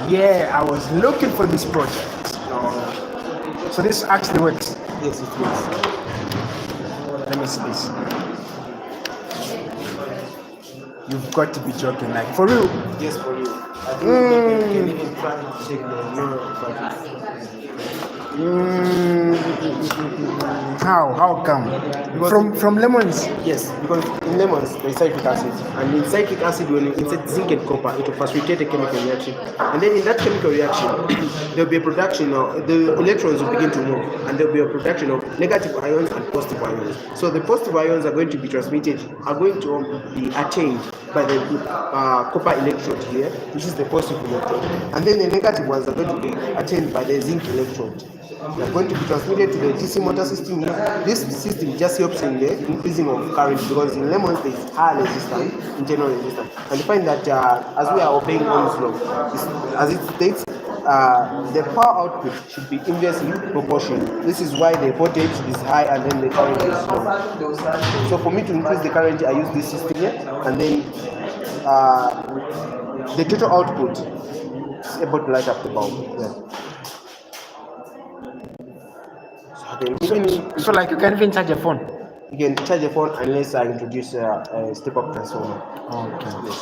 Yeah, I was looking for this project. So this actually works. Yes, it works. Let me see this. You've got to be joking, like for real. Yes, for you. I think you can even try to check the neural project. How come? From lemons? Yes, because in lemons there is citric acid, and in citric acid, when you insert zinc and copper, it will facilitate a chemical reaction, and then in that chemical reaction, there will be a production of the electrons will begin to move, and there will be a production of negative ions and positive ions. So the positive ions are going to be transmitted, are going to be attained by the copper electrode here, which is the positive electrode, and then the negative ones are going to be attained by the zinc electrode. They are going to be transmitted to the DC motor system here. This system just helps in the increasing of current, because in lemons there is high resistance, internal resistance, and you find that as we are obeying Ohm's law, as it states, the power output should be inversely proportional. This is why the voltage is high and then the current is low. So for me to increase the current, I use this system here, and then the total output is able to light up the bulb. Yeah. So like you can even charge a phone. You can charge a phone unless I introduce a step-up transformer. Okay. Yes.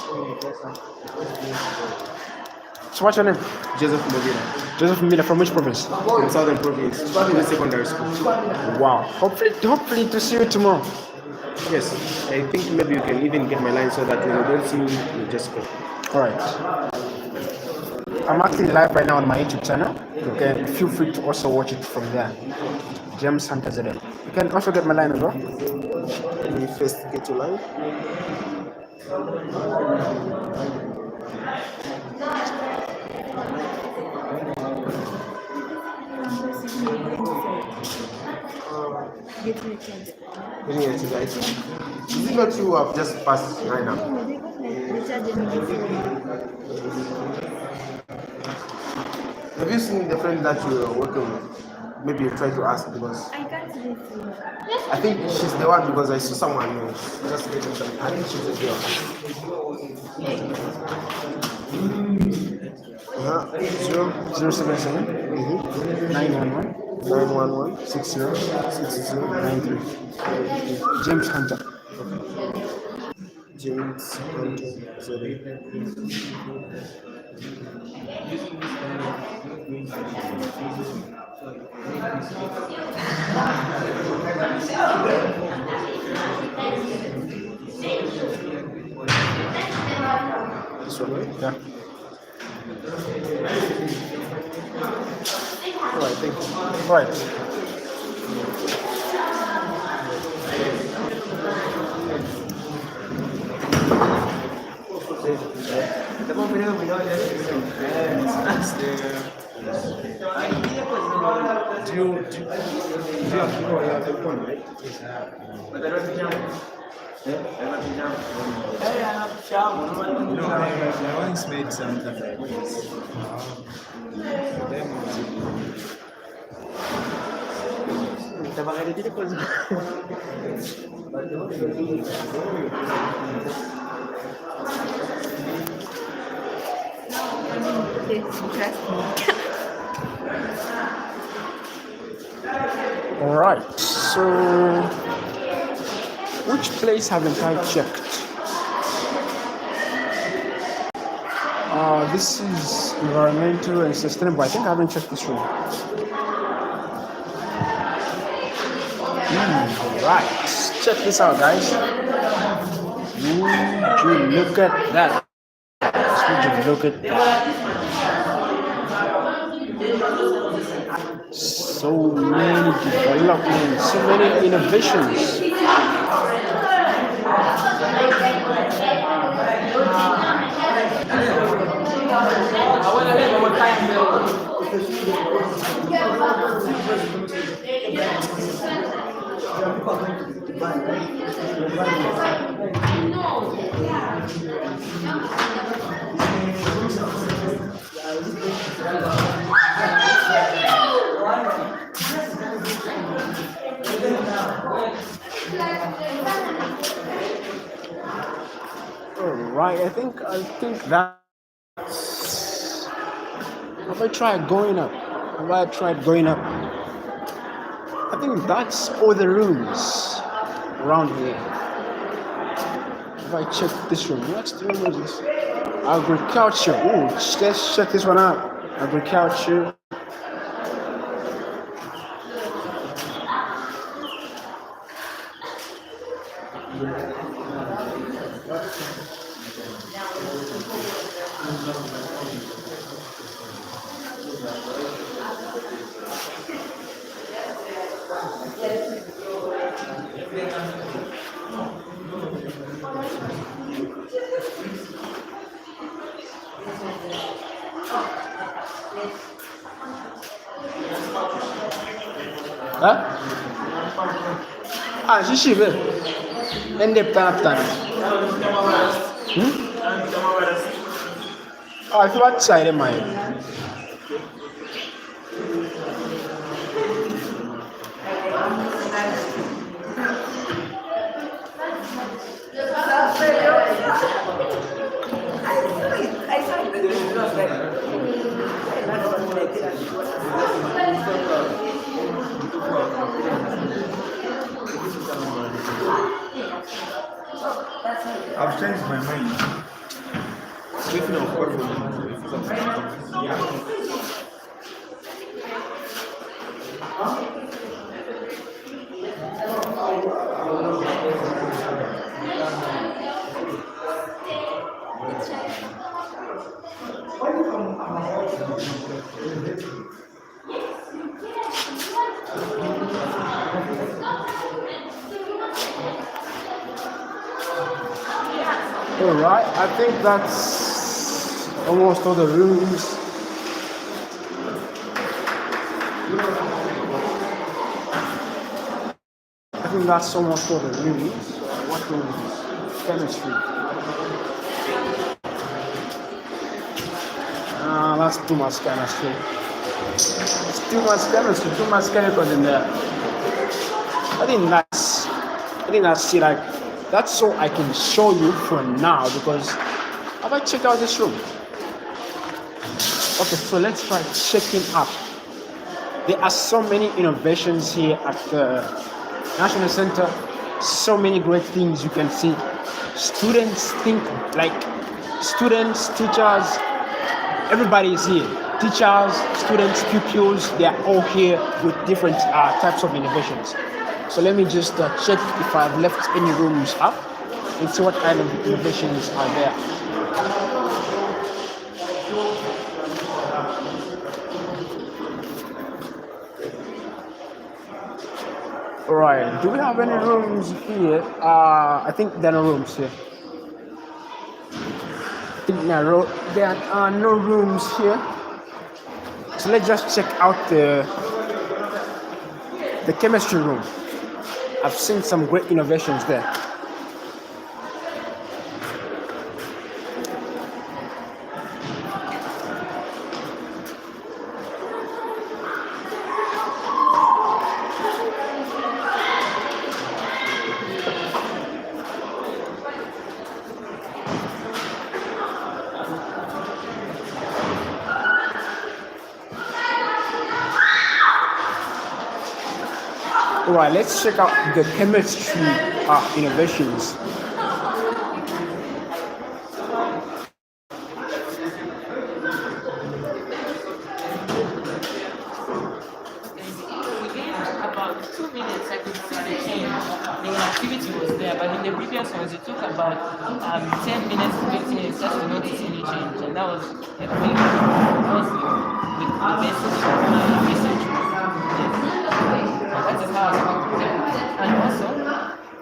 So what's your name? Joseph Mobila. Joseph Miller, from which province? From Southern Province. In secondary school. Wow. Hopefully to see you tomorrow. Yes. I think maybe you can even get my line so that when you don't see me, you just go. Alright. I'm acting live right now on my YouTube channel. You can feel free to also watch it from there. James Hunter ZL. You can also get my line as well. Let me first get your line. Is it not you who have just passed right now? Have you seen the friend that you are working with? Maybe you try to ask, because I can't see. I think she's the one, because I saw someone else just getting something. I think she's the girl. 077 911 911 60 60 93. James Hunter. James Hunter. This one, right? Yeah. Alright, thank you. Right. Do you have the phone, right? No, I once made something like this. It's interesting. Alright. So which place haven't I checked? This is environmental and sustainable. I think I haven't checked this one. Right, check this out, guys. Would you look at that? Would you look at that? So many developments, so many innovations. Right, I think that's. Have I tried going up? Have I tried going up? I think that's all the rooms around here. If I check this room, what's the room is this? Agriculture. Ooh, let's check this one out. Agriculture. Huh? Ah, she be. End up time. Hmm? Oh, if you outside in my. I've changed my mind. Speaking of what Alright, I think that's almost all the rooms. I think that's almost all the rooms. What room is this? Chemistry. Ah, that's too much chemistry. It's too much chemistry, too much chemicals in there. I think that's it. Like that's all I can show you for now because have I checked out this room? Okay, so let's try checking up. There are so many innovations here at the National Center. So many great things you can see. Students think like students, teachers, everybody is here. Teachers, students, pupils, they are all here with different types of innovations. So let me just check if I've left any rooms up and see what kind of innovations are there. Alright, do we have any rooms here? I think there are no rooms here. I think there are no rooms here. So let's just check out the chemistry room. I've seen some great innovations there. Alright, let's check out the chemistry innovations. about 2 minutes, I could see the change. The activity was there, but in the previous ones, it took about 10 minutes to 20 minutes just to notice any change, and that was a big, that was the basic research. Yes. That is how I work with them. And also,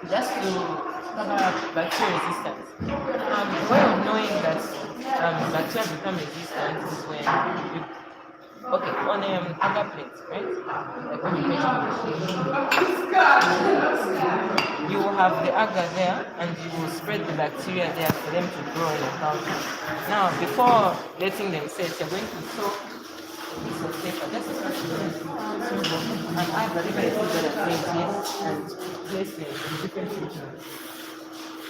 just to cover up bacterial resistance, way of knowing that bacteria become resistant is when you okay, on agar plate, right? Like when you make it, you will have the agar there and you will spread the bacteria there for them to grow in a fountain. Now, before letting them set, you're going to soak a piece of paper, just as much and add whatever it is that I've made here and place them in different regions.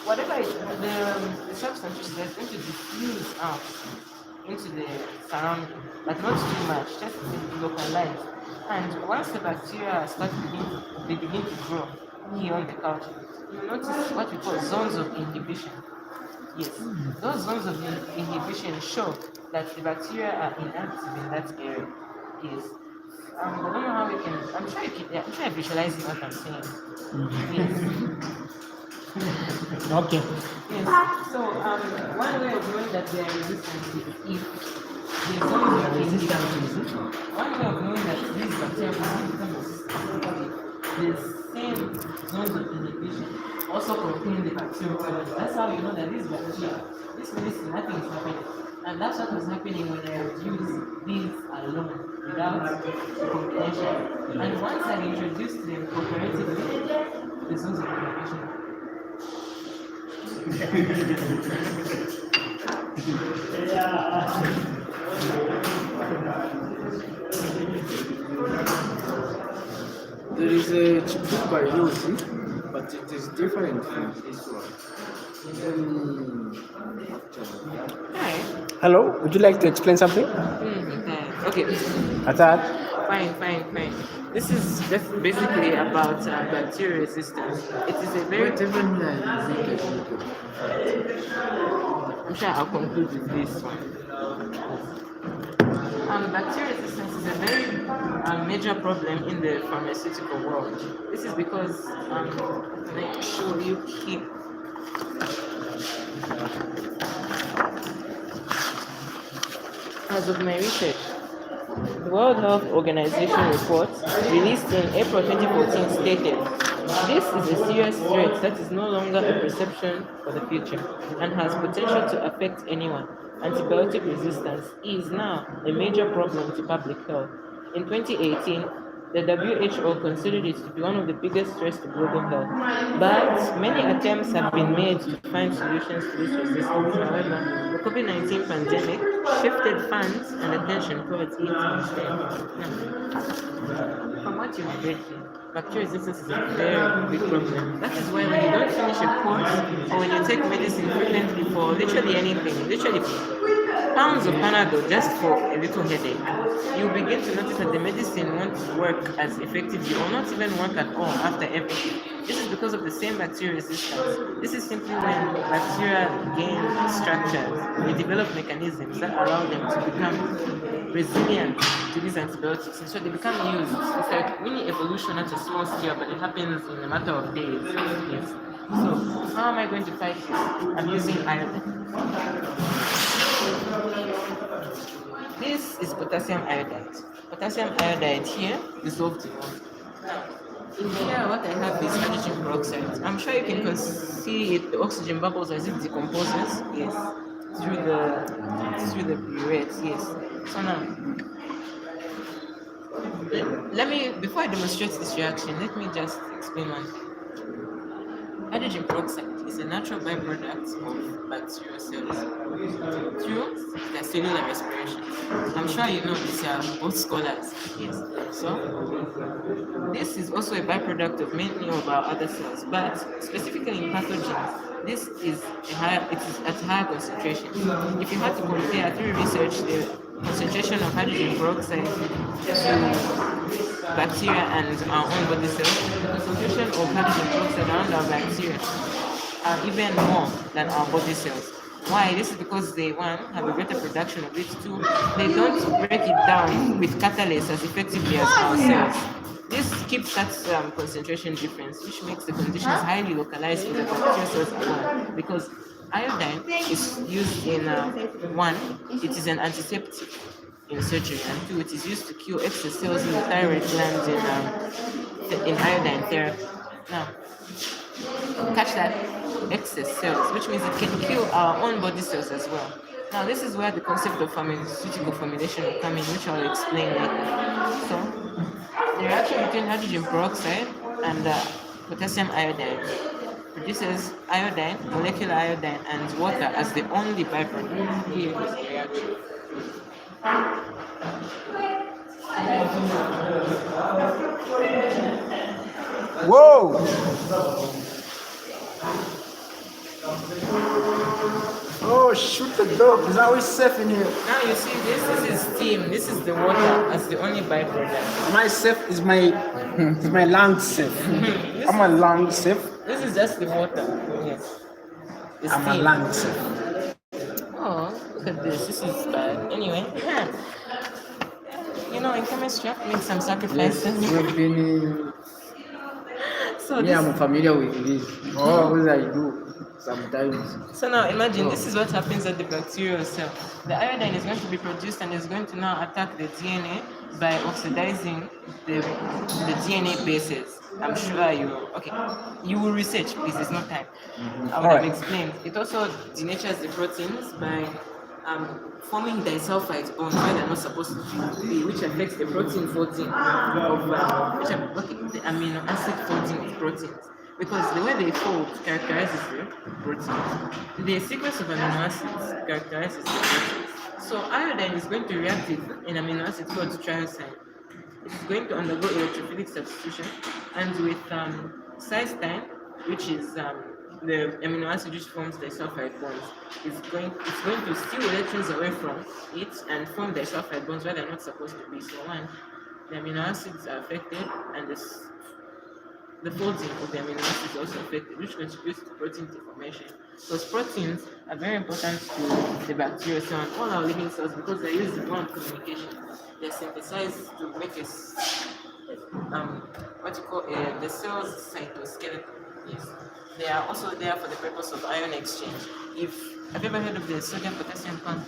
Whatever the substance is going to diffuse out into the surrounding, but not too much, just localized. And once the bacteria they begin to grow here on the couch, you notice what we call zones of inhibition. Yes, those zones of inhibition show that the bacteria are inactive in that area. Yes. I don't know how we can. I'm sure you can. I'm sure you're visualizing what I'm saying. Yes. Okay. Yes. So one way of knowing that they are resistant is if the zones of inhibition. One way of knowing that these bacteria will become resistant is the same zones of inhibition also contain the bacterial colony. That's how you know that this bacteria, this medicine, nothing is happening. And that's what was happening when I would use these alone without combination. And once I introduced them cooperatively, the zones of inhibition. There is a book by Lucy, but it is different from this one. Hi. Hello, would you like to explain something? Okay. Attack. Fine. This is basically about bacterial resistance. It is a very. I'm sure I'll conclude with this one. Bacterial resistance is a very major problem in the pharmaceutical world. This is because make sure you keep. As of my research, the World Health Organization report released in April 2014 stated, this is a serious threat that is no longer a perception for the future and has potential to affect anyone. Antibiotic resistance is now a major problem to public health. In 2018, the WHO considered it to be one of the biggest threats to global health. But many attempts have been made to find solutions to this resistance. However, the COVID-19 pandemic shifted funds and attention towards it instead. Now, from what you've read, bacterial resistance is a very big problem. That is why when you don't finish a course or when you take medicine frequently for literally anything, literally pounds of Panadol just for a little headache, you begin to notice that the medicine won't work as effectively or not even work at all after everything. This is because of the same bacterial resistance. This is simply when bacteria gain structures, they develop mechanisms that allow them to become resilient to these antibiotics. And so they become used. It's like mini evolution at a small scale, but it happens in a matter of days. Yes. So how am I going to fight this? I'm using iodine. This is potassium iodide. Potassium iodide here dissolved in water. Now, in here, what I have is hydrogen peroxide. I'm sure you can see it, the oxygen bubbles as it decomposes. Yes, through the burette. Yes. So now, let me before I demonstrate this reaction, let me just explain one thing. Hydrogen peroxide is a natural byproduct of bacterial cells through their cellular respiration. I'm sure you know this, you are both scholars. Yes. So, this is also a byproduct of many of our other cells, but specifically in pathogens, this is it is at higher concentration. If you had to compare through research the concentration of hydrogen peroxide to bacteria and our own body cells, the concentration of hydrogen peroxide around our bacteria are even more than our body cells. Why? This is because they, one, have a greater production of it, two, they don't break it down with catalase as effectively as our cells. This keeps that concentration difference, which makes the conditions highly localized for the bacterial cells alone. Because iodine is used in one, it is an antiseptic in surgery, and two, it is used to kill excess cells in the thyroid glands in iodine therapy. Now, catch that excess cells, which means it can kill our own body cells as well. Now, this is where the concept of pharmaceutical formulation will come in, which I'll explain later. So, the reaction between hydrogen peroxide and potassium iodide produces iodine, molecular iodine, and water as the only byproduct. Here is the reaction. Whoa! Oh, shoot the dog. Is that always safe in here? Now you see this is steam, this is the water as the only byproduct. My safe is my lung safe. I'm a lung safe. This is just the water. Yes. The I'm a steam. lung safe. Oh, look at this. This is bad. Anyway, you know, in chemistry, you have to make some sacrifices. We've been So, yeah, this, I'm familiar with this. Oh, what I do sometimes. so now imagine this is what happens at the bacterial cell. The iodine is going to be produced and is going to now attack the DNA by oxidizing the DNA bases. I'm sure you will research, please, there's no time. I would have Alright. explained. It also denatures the proteins by forming disulfide bonds where they're not supposed to be, which affects the protein folding of the amino acid folding of proteins. Because the way they fold characterizes the proteins. The sequence of amino acids characterizes the proteins. So iodine is going to react with an amino acid called triosine. It is going to undergo electrophilic substitution, and with cysteine, which is the amino acid which forms disulfide bonds, it's going to steal electrons away from it and form disulfide bonds where they're not supposed to be. So one, the amino acids are affected, and the folding of the amino acids is also affected, which contributes to protein deformation. Because proteins are very important to the bacterial cell and all our living cells because they're used in one communication. They're synthesized to make the cell's cytoskeleton. Yes. They are also there for the purpose of ion exchange. Have you ever heard of the sodium potassium pump?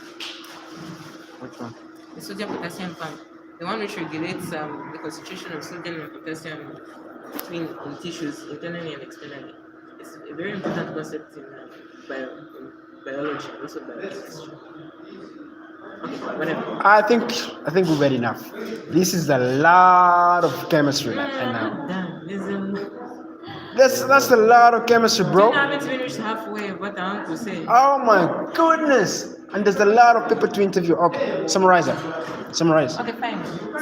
Which one? The sodium potassium pump, the one which regulates the concentration of sodium and potassium in tissues internally and externally. It's a very important concept in biology, also biochemistry. Okay, whatever. I think we've had enough. This is a lot of chemistry right now. Damn, That's a lot of chemistry, I bro. haven't finished halfway of what I want to say. Oh my goodness! And there's a lot of people to interview. Okay, summarize that. Summarize. Okay, fine.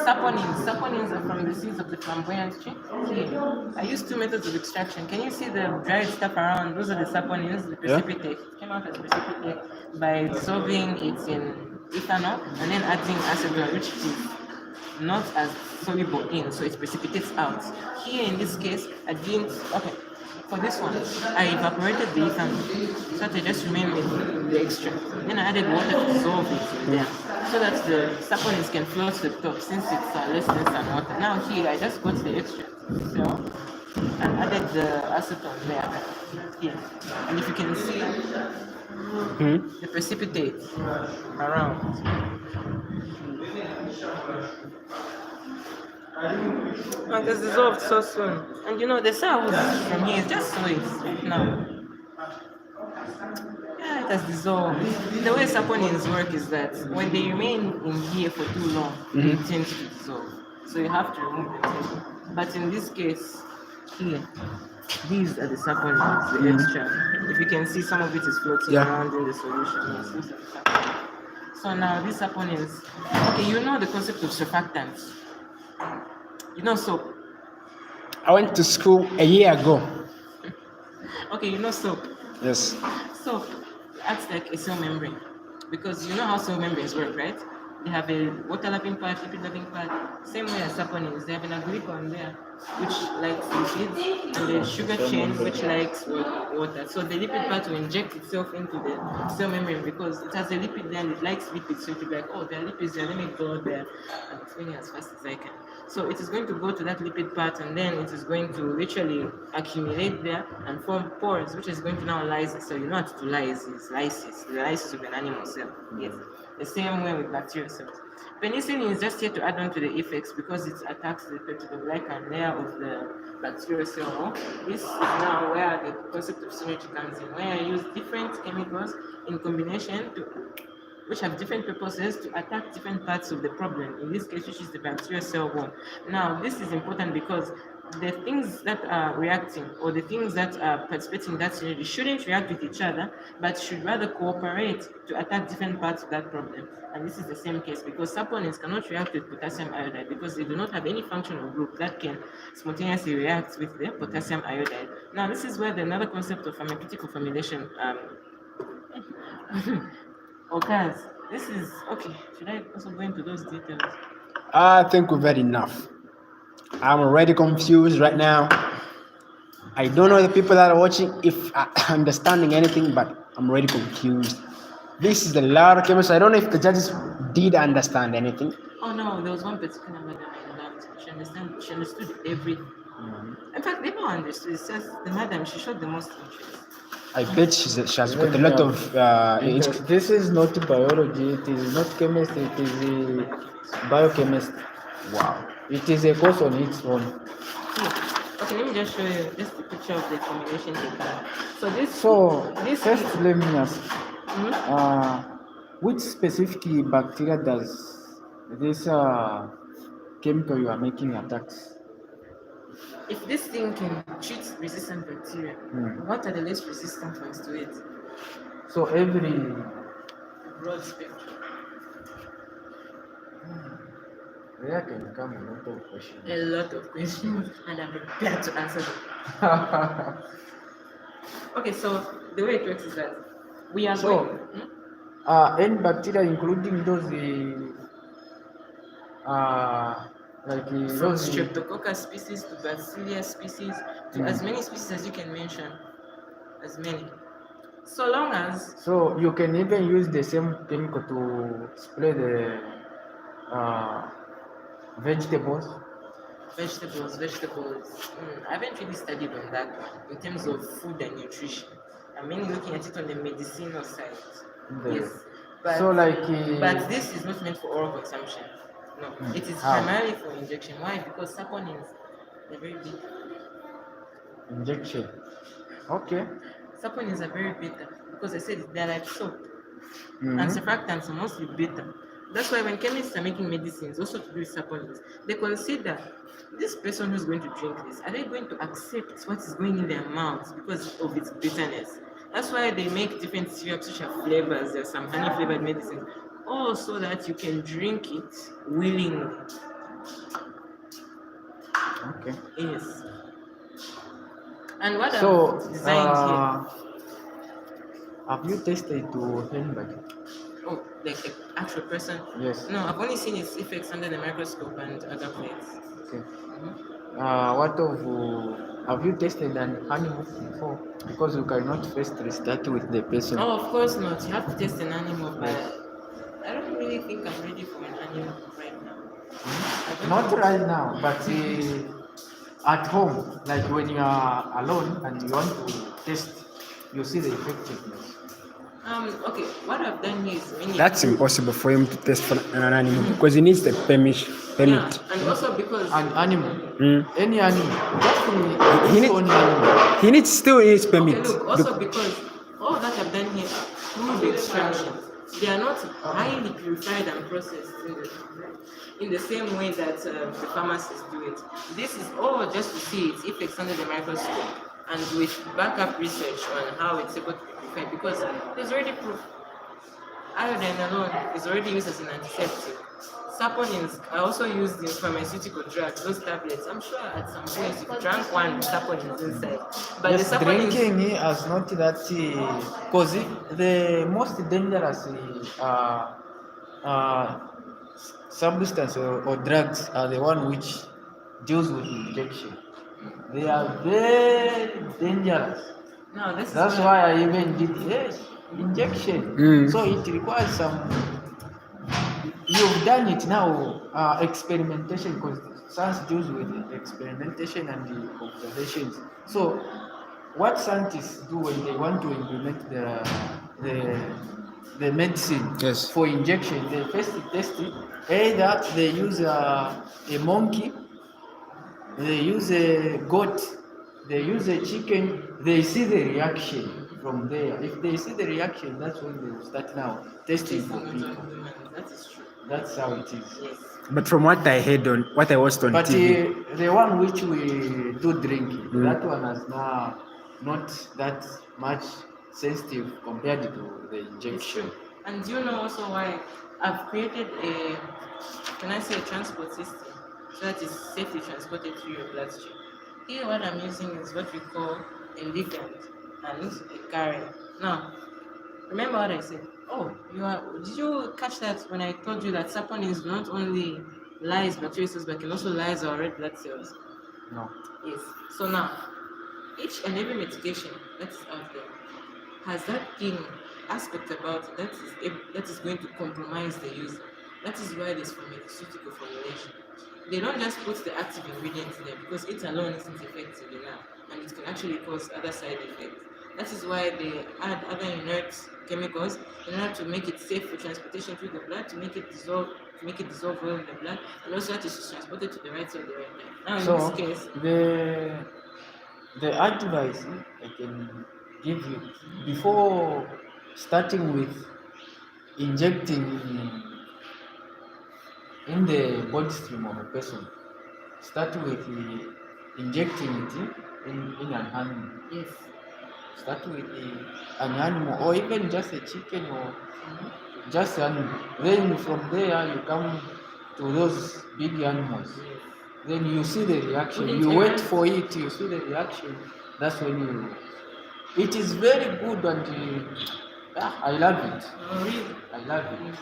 Saponins. Saponins are from the seeds of the flamboyant tree. Here. I used two methods of extraction. Can you see the dried stuff around? Those are the saponins, the precipitate. It came out as precipitate by dissolving it in ethanol and then adding acetone, which is not as soluble in, so it precipitates out. Here in this case, I didn't. Okay, for this one, I evaporated the ethanol so that I just remained with the extract. Then I added water to dissolve it in there so that the saponins can float to the top since it's less dense than water. Now here, I just got the extract so and added the acetone there. Here, and if you can see the precipitate around. And it's dissolved so soon. And you know, the cells from here is just sweet now. Yeah, it has dissolved. The way saponins work is that when they remain in here for too long, they tend to dissolve. So you have to remove them. But in this case, here, these are the saponins, the extract. If you can see, some of it is floating around in the solution. Yes, these are the saponins. So now these saponins, okay, you know the concept of surfactants. You know soap. I went to school a year ago. Okay, you know soap. Yes. Soap acts like a cell membrane because you know how cell membranes work, right? They have a water loving part, lipid loving part. Same way as saponins, they have an glycan there, which likes lipids, and the sugar chain, which likes water. So the lipid part will inject itself into the cell membrane because it has a lipid there and it likes lipids. So it will be like, oh, there are lipids there, let me go there and explain it as fast as I can. So it is going to go to that lipid part and then it is going to literally accumulate there and form pores, which is going to now lyse. So you know what to lyse is lysis, the lysis of an animal cell. Yes. The same way with bacterial cells. Penicillin is just here to add on to the effects because it attacks the peptidoglycan layer of the bacterial cell. This is now where the concept of synergy comes in, where I use different chemicals in combination which have different purposes to attack different parts of the problem, in this case, which is the bacterial cell wall. Now, this is important because the things that are reacting or the things that are participating in that synergy shouldn't react with each other, but should rather cooperate to attack different parts of that problem. And this is the same case because saponins cannot react with potassium iodide because they do not have any functional group that can spontaneously react with the potassium iodide. Now, this is where another concept of pharmaceutical formulation occurs. This is okay. Should I also go into those details? I think we've had enough. I'm already confused right now. I don't know the people that are watching if are understanding anything, but I'm already confused. This is a lot of chemistry. I don't know if the judges did understand anything. Oh no, there was one particular madam I loved. She understood everything. In fact, they don't understood. It's just the madam, she showed the most interest. I bet she has got a lot of. This is not biology, it is not chemistry, it is biochemistry. Wow. It is a course on its own. Okay, let me just show you just a picture of the formulation paper. So this First, let me ask, Mhm. which specific bacteria does this chemical you are making attacks? If this thing can treat resistant bacteria, what are the less resistant ones to it? So every Broad spectrum. there can come a lot of questions. A lot of questions, and I'm prepared to answer them. Okay, so the way it works is that we are So, going. any bacteria, including those From those Streptococcus species to Bacillus species to as many species as you can mention, as many. So long as so you can even use the same chemical to spray the vegetables. vegetables. I haven't really studied on that one in terms of food and nutrition. I'm mainly looking at it on the medicinal side. Yes, but So but this is not meant for oral consumption. No, it is How? primarily for injection. Why? Because saponins are very big. injection. Okay. Saponins are very bitter because I said they're like soap. And surfactants are mostly bitter. That's why when chemists are making medicines, also to do with saponins, they consider this person who's going to drink this, are they going to accept what is going in their mouths because of its bitterness? That's why they make different syrups which have flavors. There's some honey flavored medicine, all so that you can drink it willingly. Okay. Yes. And what So, I've designed have you tasted to handbag? here, oh, like the actual person? Yes. No, I've only seen its effects under the microscope and other plates. Okay. What of have you tested an animal before? Because you cannot first restart with the person. Oh, of course not. You have to test an animal, but I don't really think I'm ready for an animal right now. I don't Not know. right now, but at home, like when you are alone and you want to test, you see the effectiveness. Okay, what I've done here is mainly That's impossible for him to test for an animal because he needs the permit. yeah, and also because An animal, Mm. any animal, just He his need- own animal. He needs still needs okay, permit. look, also because all that I've done here are crude extractions. They are not highly purified and processed in the same way that the pharmacists do it. This is all just to see its effects under the microscope and with backup research on how it's able to be purified because there's already proof. Iodine alone is already used as an antiseptic. Saponins are also used in pharmaceutical drugs, those tablets. I'm sure at some point you drank one with saponins inside. But Yes, the saponins, drinking is not that because the most dangerous substance or drugs are the one which deals with injection. They are very dangerous. Now this That's is why I even did injection. Mm. So it requires some. You've done it now. Experimentation, because science deals with experimentation and the observations. So what scientists do when they want to implement the the medicine Yes. for injection, they first test it. Either they use a monkey, they use a goat, they use a chicken, they see the reaction from there. If they see the reaction, that's when they will start now testing for people. that is true. That's how it is. Yes. But from what I heard on what I watched on But TV, the one which we do drink, Mm. that one is now not that much sensitive compared to the It's injection. true. And do you know also why I've created a, can I say, a transport system so that it's safely transported through your bloodstream. Here, what I'm using is what we call a ligand and a carrier. Now, remember what I said? Oh, did you catch that when I told you that saponins not only lyse bacterial cells but can also lyse our red blood cells? No. Yes. So now, each and every medication that is out there has that thing aspect about it that is going to compromise the user. That is why there's pharmaceutical formulation. They don't just put the active ingredient there because it alone isn't effective enough and it can actually cause other side effects. That is why they add other inert chemicals in order to make it safe for transportation through the blood, to make it dissolve well in the blood, and also that it's transported to the right side at the right time. Now in So this case, the advice I can give you before starting with injecting in the body stream of a person, start with injecting it in an animal. yes. Start with an animal or even just a chicken or just an animal. Then from there you come to those big animals. Then you see the reaction. Wouldn't You wait every- for it, you see the reaction. That's when you. It is very good and I love it. Oh, really? I love it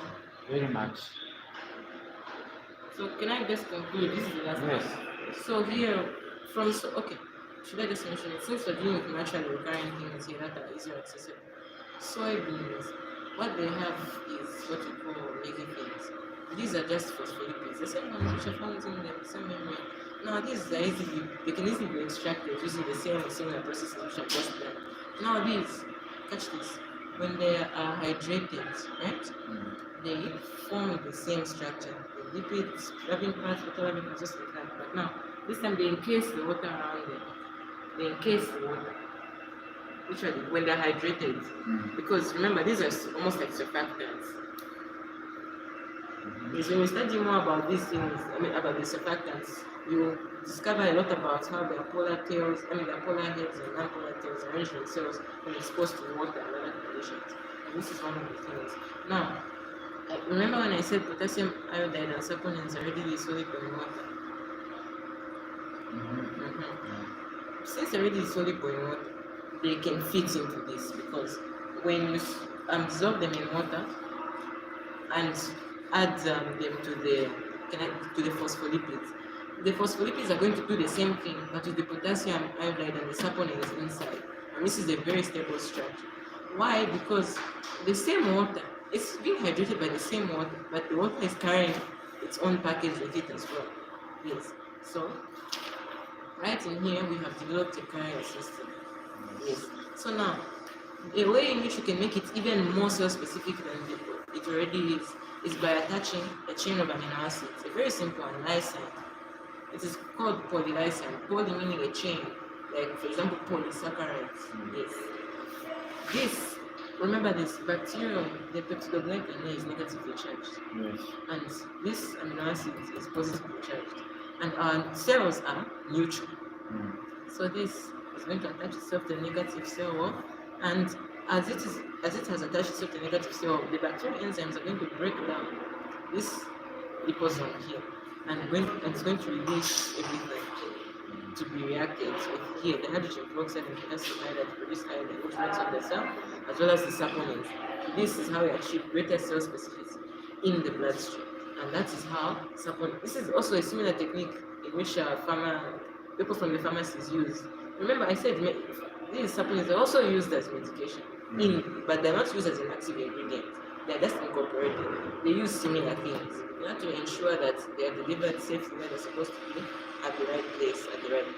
very much. So can I just conclude? This is the last Yes. one. So here, okay, should I just mention it? Since we're dealing with naturally occurring things here that are easier accessible, soybeans, what they have is what we call legumes. These are just phospholipids, the same ones which are found in the same membrane. Now these are they can easily be extracted using the same or similar processes which are just done. Now these, catch this, when they are hydrated, right? They form the same structure. The lipids, rubbing parts, water rubbing parts, just like that. But now, this time they encase the water around them. They encase the water. Literally, when they're hydrated. Because remember, these are almost like surfactants. Yes, when you study more about these things, about the surfactants, you discover a lot about how their polar tails, their polar heads and non-polar tails arrange themselves when exposed to water and other conditions. And this is one of the things. Now, remember when I said potassium iodide and saponins are already soluble in water? Since they're already soluble in water, they can fit into this because when you dissolve them in water and add them to the phospholipids, the phospholipids are going to do the same thing, but with the potassium iodide and the saponins inside. And this is a very stable structure. Why? Because the same water, it's being hydrated by the same water, but the water is carrying its own package with it as well. Yes. So, right in here, we have developed a carrier system. Yes. So now, a way in which you can make it even more cell-specific than it already is by attaching a chain of amino acids. A very simple one, lysine. It is called polylysine. Poly meaning a chain, like for example polysaccharides. Yes. This, remember this, bacterium, the peptidoglycan is negatively charged. Yes. And this amino acid is positively charged. And our cells are neutral. So this is going to attach itself to the negative cell wall, and as it has attached itself to the negative cell wall, the bacterial enzymes are going to break down this liposome here, and it's going to release everything to be reacted with here, the hydrogen peroxide and potassium iodide to produce iodine, which works on the cell, as well as the saponins. This is how we achieve greater cell specificity in the bloodstream. and that is how support. This is also a similar technique in which people from the pharmacies use. Remember, I said these supplements are also used as medication, but they're not used as an active ingredient. They're just incorporated. They use similar things in order to ensure that they are delivered safely where they're supposed to be at the right place at the right time.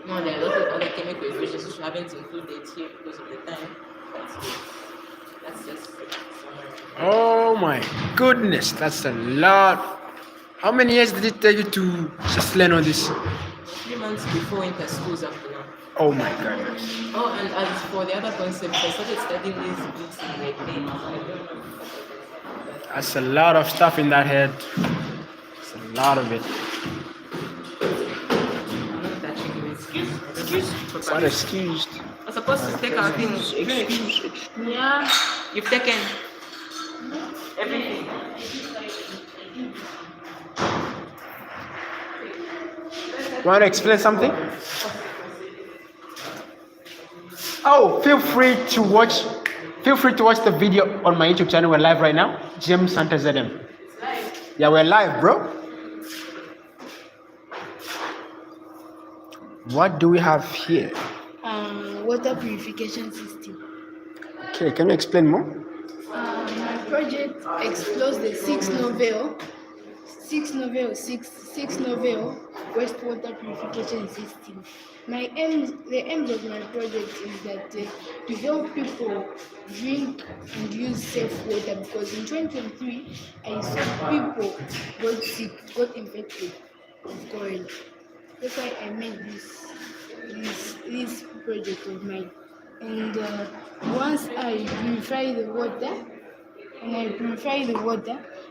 Now, there are a lot of other chemical equations which I haven't included here because of the time, but that's just summary. Oh my goodness, that's a lot. How many years did it take you to just learn all this? 3 months before winter schools up to now. Oh my goodness. Oh, and as for the other concepts, I started studying these books in grade 8. I don't know. That's a lot of stuff in that head. It's a lot of it. I'm not touching you. Excuse. It's not excused. I'm supposed to take our things. Excuse. Yeah. You've taken everything. You want to explain something? Oh, feel free to watch the video on my YouTube channel. We're live right now. James Santa ZM. Yeah, we're live, bro. What do we have here? Water purification system. Okay, can you explain more? My project explores the six novel wastewater purification system. The aims of my project is that to help people drink and use safe water, because in 2023 I saw people got sick, got infected with cholera. That's why I made this project of mine. And once I purify the water,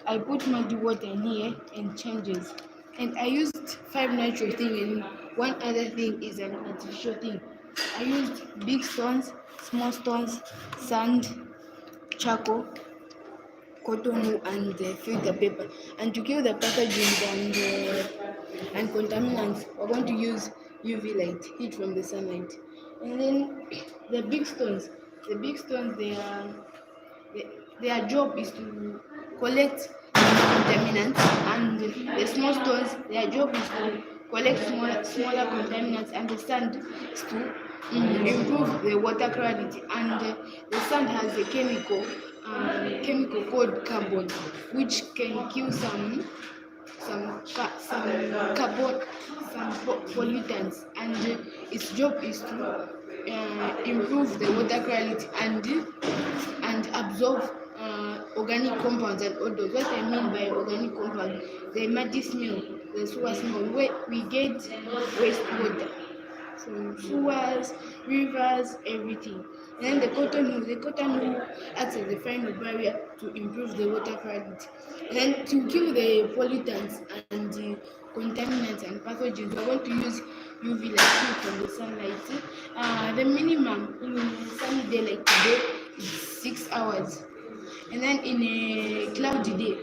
I put muddy water in here and changes. And I used 5 natural things, and one other thing is an artificial thing. I used big stones, small stones, sand, charcoal, cotton wool, and filter paper. And to kill the pathogens and contaminants, we're going to use UV light, heat from the sunlight. And then the big stones, their job is to collect contaminants, and the small stones, their job is to collect smaller contaminants, and the sand is to improve the water quality. And the sand has a chemical called carbon, which can kill some pollutants, and its job is to improve the water quality and absorb organic compounds and odors. What I mean by organic compound, the muddy smell, the sewer smell, where we get wastewater from sewers, rivers, everything. And then the cotton wool acts as a final barrier to improve the water quality. And then to kill the pollutants and the contaminants and pathogens, we're going to use UV light from the sunlight. The minimum in a sunny day like today is 6 hours. And then in a cloudy day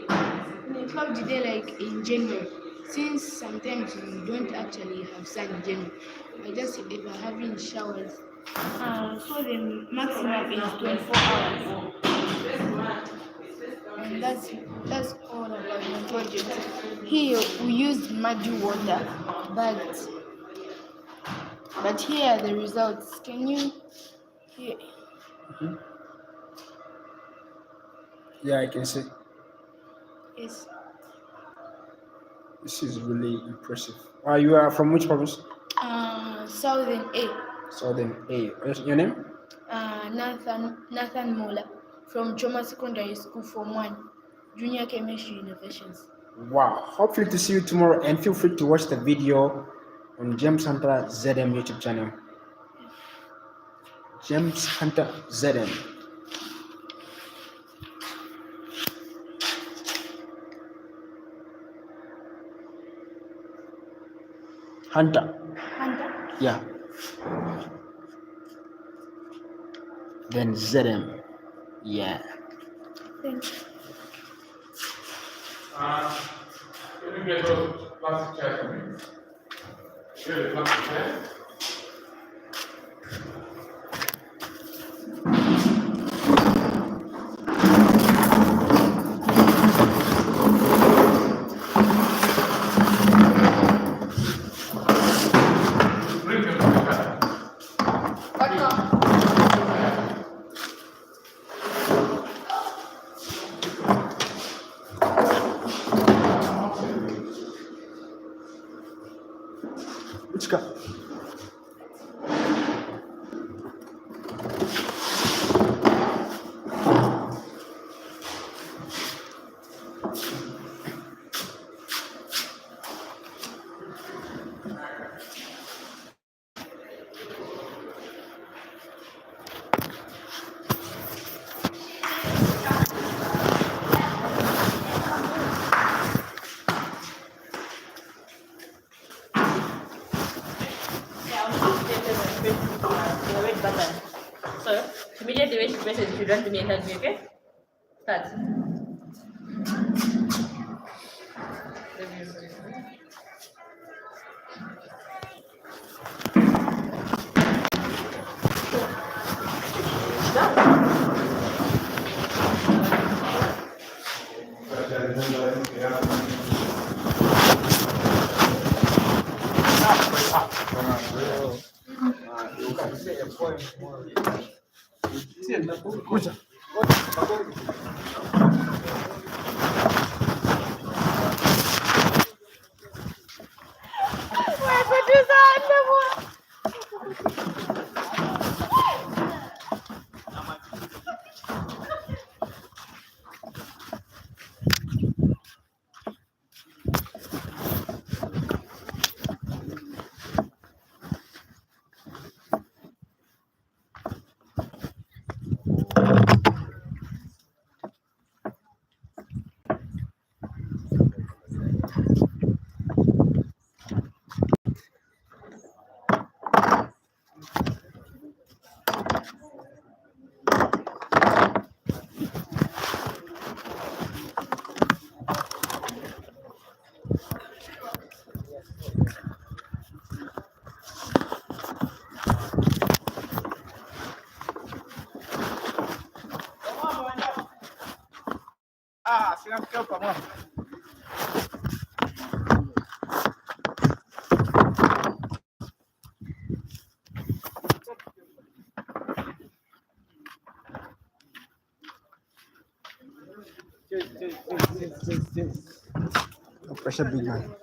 like in January, since sometimes we don't actually have sun in January, I just if we're having showers. So the maximum is 24 hours. And that's all about the project. Here we used muddy water, but here are the results. Can you hear? Yeah, I can see. Yes. This is really impressive. You are from which province? Southern A. Southern A. What's your name? Nathan Mola from Choma Secondary School, Form 1, Junior Chemistry Innovations. Wow. Hopefully to see you tomorrow, and feel free to watch the video on James Hunter ZM YouTube channel. James Hunter ZM. Hunter. Yeah. Then ZM. Yeah. Thank you. Can you get those plastic chairs for me? Here, the plastic chairs. pattern. So, immediately when she presses the children to me, enter me, okay? Start. No pressure, big man.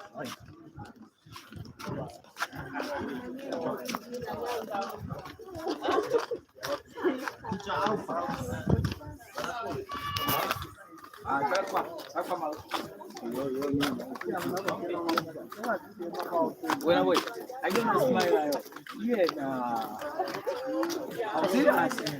Bueno, voy. Hay que más smile. Yeah, I'm serious.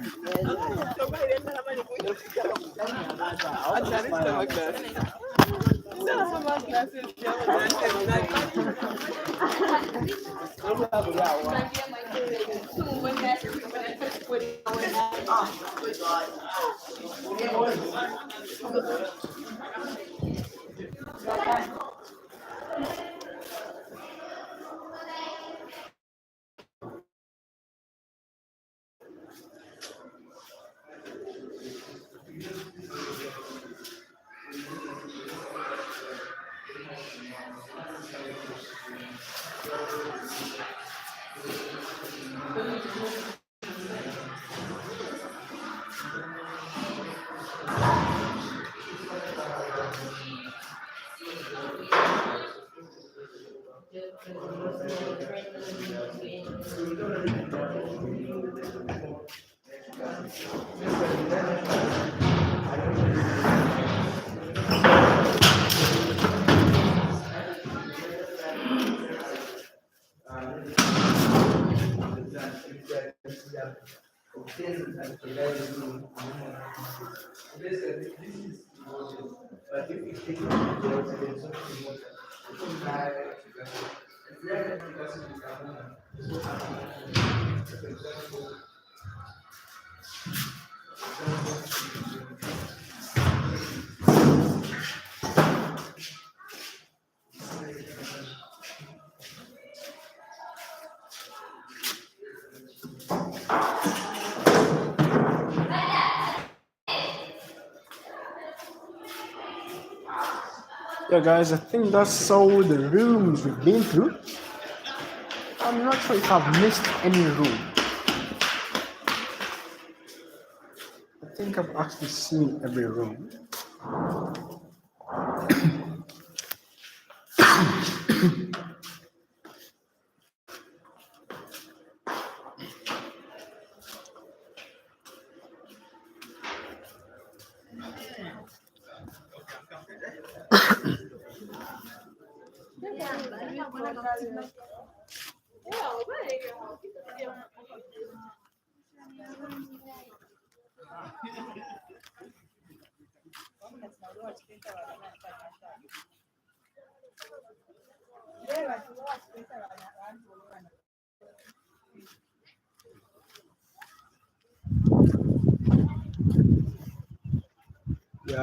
Yeah, guys, I think that's all the rooms we've been through. I'm not sure if I've missed any room. I think I've actually seen every room.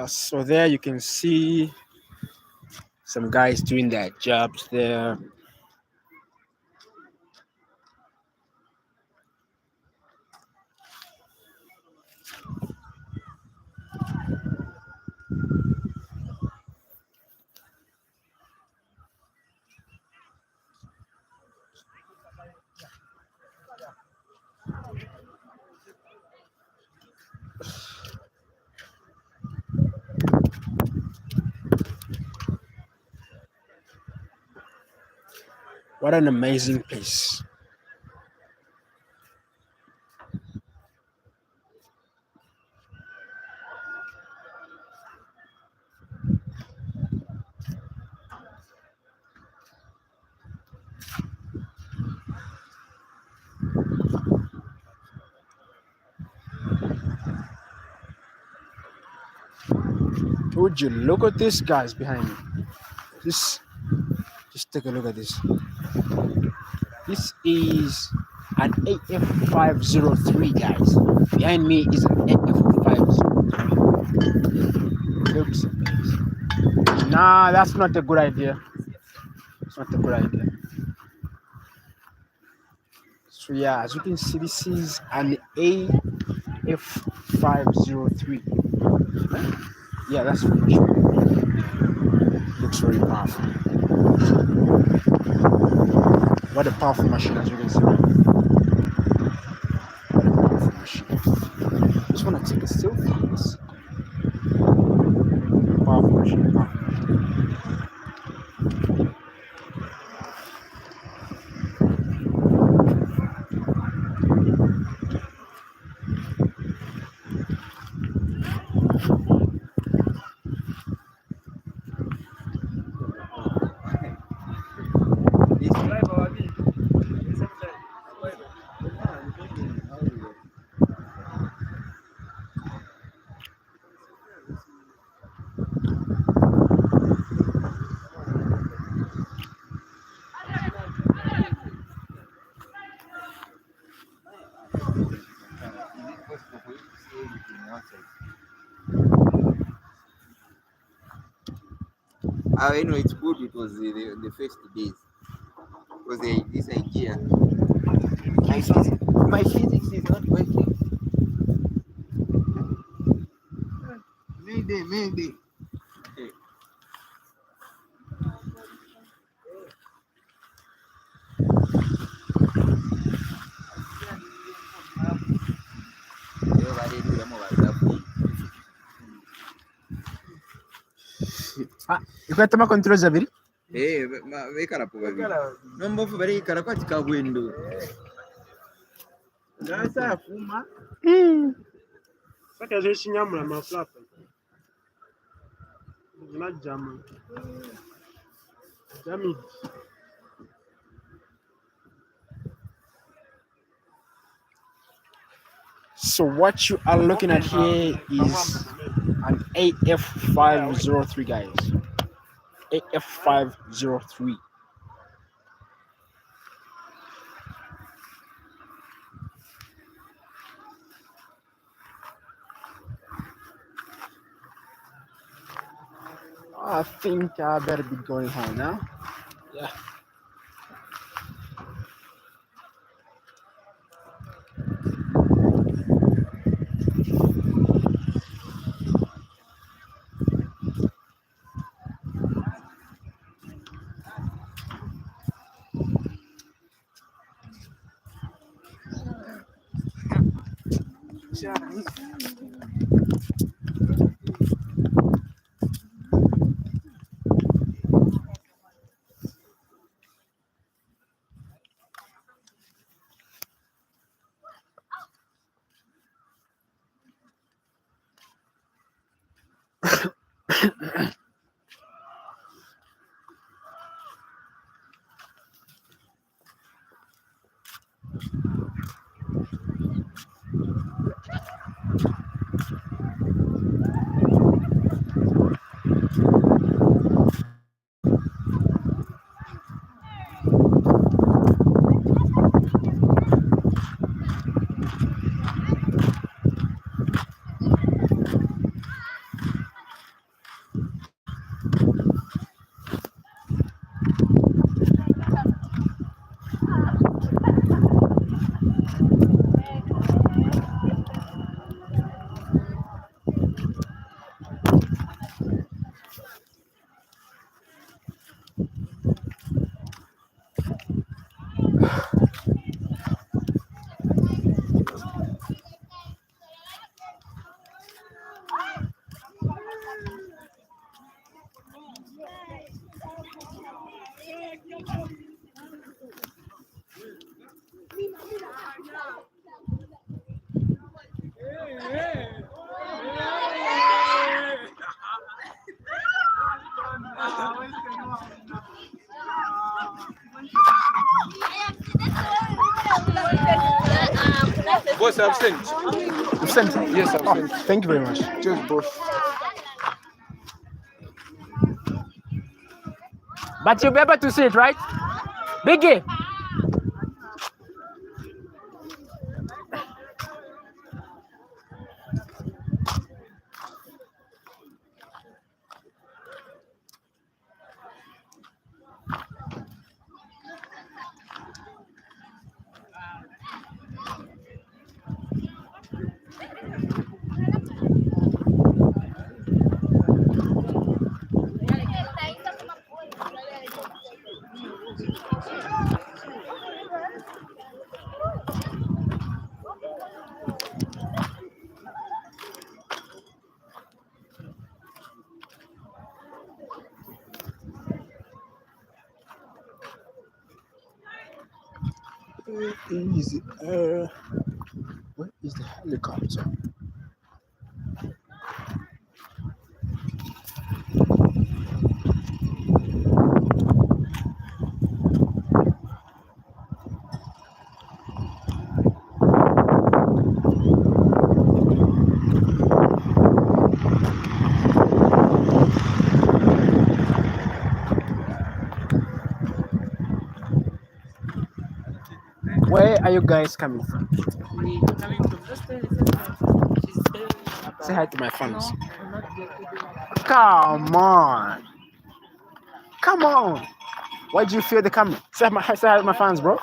So there you can see some guys doing their jobs there. What an amazing place. Would you look at these guys behind me? This, just take a look at this. This is an AF503, guys. Behind me is an AF503. Looks amazing. Nah, that's not a good idea. It's not a good idea. So yeah, as you can see, this is an AF503. Yeah, that's for sure. Looks very powerful. What a powerful machine, as you can see. What a powerful machine. Just want to take a selfie of this. Powerful machine, powerful machine. I know it's good. It was the first days. Because this idea, my physics is not working. Mayday. Okay. Ikwatama controls abiri. Bekarapo babiri. Nombofu barikara kwati kabwendo. Nasa afuma. Saka je shinyamula maflapa. Not jam. Jammy. So what you are looking at here is an AF503, guys. AF503. I think I better be going home now. Yeah. Boss, I've sent. You sent it? Yes, I've Oh, sent. thank you very much. Cheers, boss. But you'll be able to see it, right? Biggie. Easy. Where is the helicopter? Where are you guys coming from? We coming from just tell she's telling me about. Say hi to my fans. No, I'm not getting. Come on. Come on. Why do you fear the camera? Say hi to my fans, bro.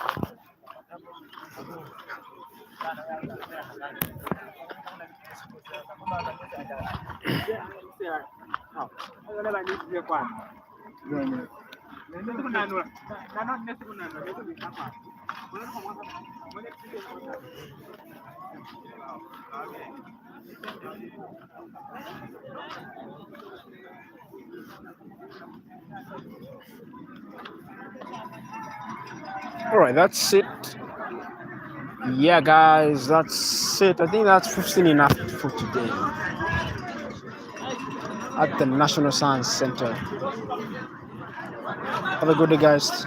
All right, that's it. Yeah, guys, that's it. I think that's 15 enough for today at the National Science Center. Have a good day, guys.